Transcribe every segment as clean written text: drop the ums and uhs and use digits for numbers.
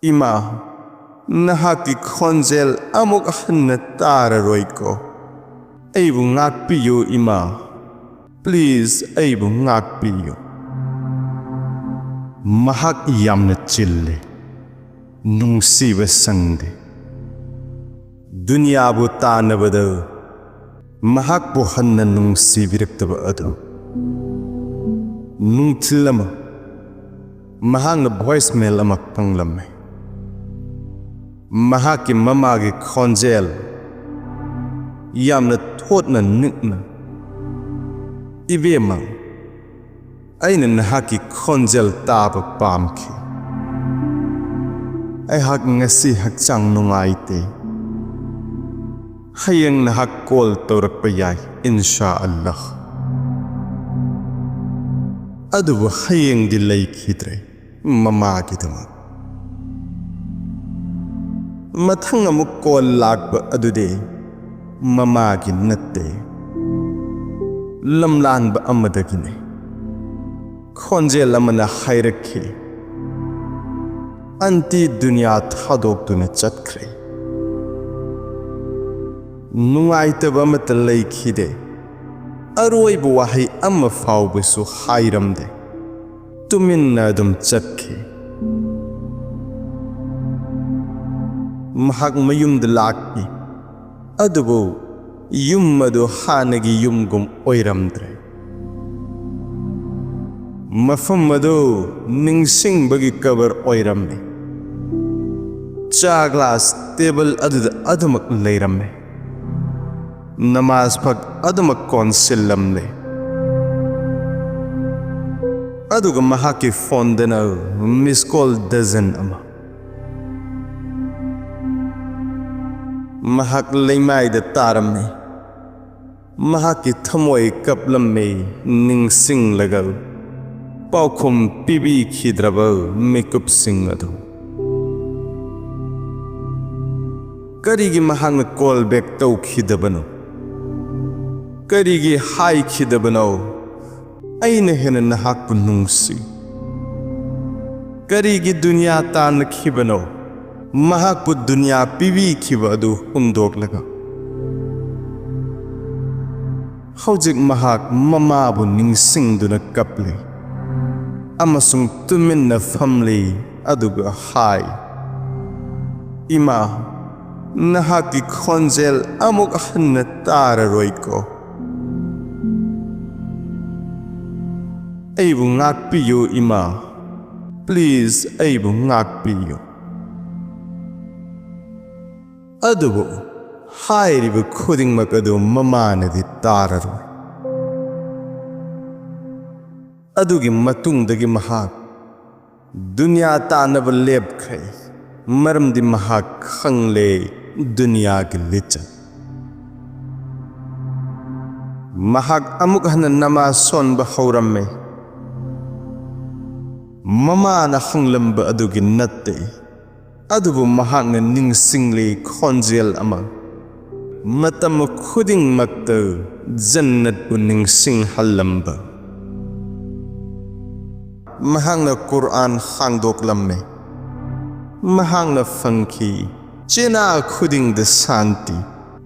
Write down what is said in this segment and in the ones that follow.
Ima, nahaki khonjel amuk hanna tararoiko. Aibu ngakpiyo ima. Please, aibu ngakpiyo. Mahak yamna chille. Nungsiba sangde. Dunya bu tanabada. Mahak bu hanna nungsibirektaba adu. Nungtilama. Mahak na voicemail amak panglamme. Mahaki mamagi khonjel. Yamna thotna nikna. Ibemang. Aina nahaki khonjel taba pamki. Ay hak ngasi hakchang nungaite. Hayang nahak call tawrak payay, inshallah. Adubo hayang dilay kidre, mamagi dama. Mathang amuk call lagba adude, mamagi natte. Lamlan ba amadagine. Khonjel amana hayrakhe. Anti dunya thadok tuna chatkre. Nungaitaba matalay khide. Aroi bu wahay amma fawbisu hayramde. Tuminna dum chatkhe. Mahak mayumda lakki. Adubo yummadu hanagi yumgum oiramdre. Mafamado ningsing bagi kabar oiramme. Cha glass table adamak layramme. Namaz pag adamak konsilamne. Aduga mahaki fondana miss call dozen ama. Mahak laymay da taramme. Mahaki thamoy kaplamme ningsing lagaw. Paukum pibi khidraba makeup singadu. Karigi mahang call back tau khidabano. Karigi hi khidabano. Aina hena nahak punungsi. Karigi dunya tan khibano. Mahak pu dunya pibi khibadu undok laga. Haujik mahak mamabu ningsing duna kaple. Amasung tuminna family aduga hai. Ima, nahaki khonjel amuk hanna tararoiko. Aibu ngakpiyo ima. Please, aibu ngakpiyo. Adubo, hai ribu khuding makadu mamanadi tararoi. Adugi matungdagi mahak dunya tanaba lebkhay maramdi mahak khangle dunya gi licha mahak amuk hana namaz sonba hawramme mama na khanglam ba adugi natte adubu mahak na ningsingle khonjel ama matam khuding makta jannat bu ningsing halamba Mahang na Quran khangdok lamme. Mahang na funky. Chena khuding the santi.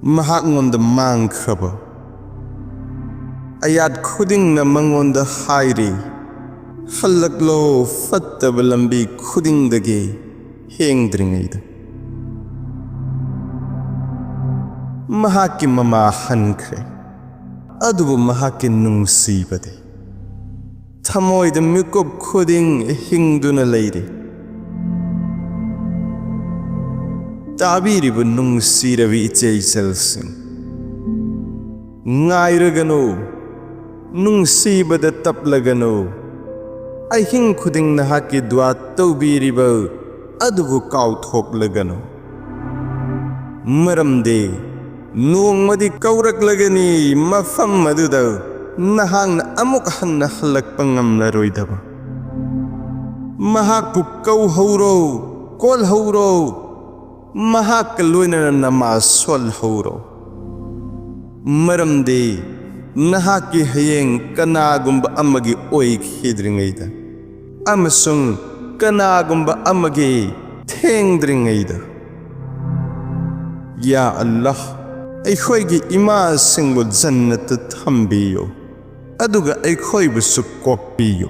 Mahang on the mang khaba. Ayat khuding na mangon the hairi. Halaklo fatta balambi khuding the gay. Heng dringaida. Mahaki mama hankre. Adubu mahaki nungsi bade. Tamoy the mukop khuding hingduna lady. Tabiri bu nung siravi itay selsin. Ngayragano. Nung siba da taplagano. Ay hing khuding nahaki dwa tawbiri ba adubu kauthok lagano. Maramde. Nuong madi kaurak lagani mafam madudaw. Nahang na amuk hanna halak pangam laroy daba. Mahak pukaw hauro, kol hauro, mahak kaluy na namaz sol hauro. Maramde, nahaki hayeng kanagumba amagi oy hidringayda. Amasung kanagumba amagi ꯊꯦꯡꯗ꯭ꯔꯤꯉꯩꯗ ꯌꯥ ꯑꯜꯂꯥꯍ ꯑꯩꯈꯣꯏꯒꯤ ꯏꯃꯥꯁꯤꯡꯕꯨ ꯖꯟꯅꯠꯇ ꯊꯝꯕꯤꯌꯨ ꯑꯗꯨꯒ ꯑꯩꯈꯣꯏꯕꯨꯁꯨ ꯀꯣꯛꯄꯤꯌꯨ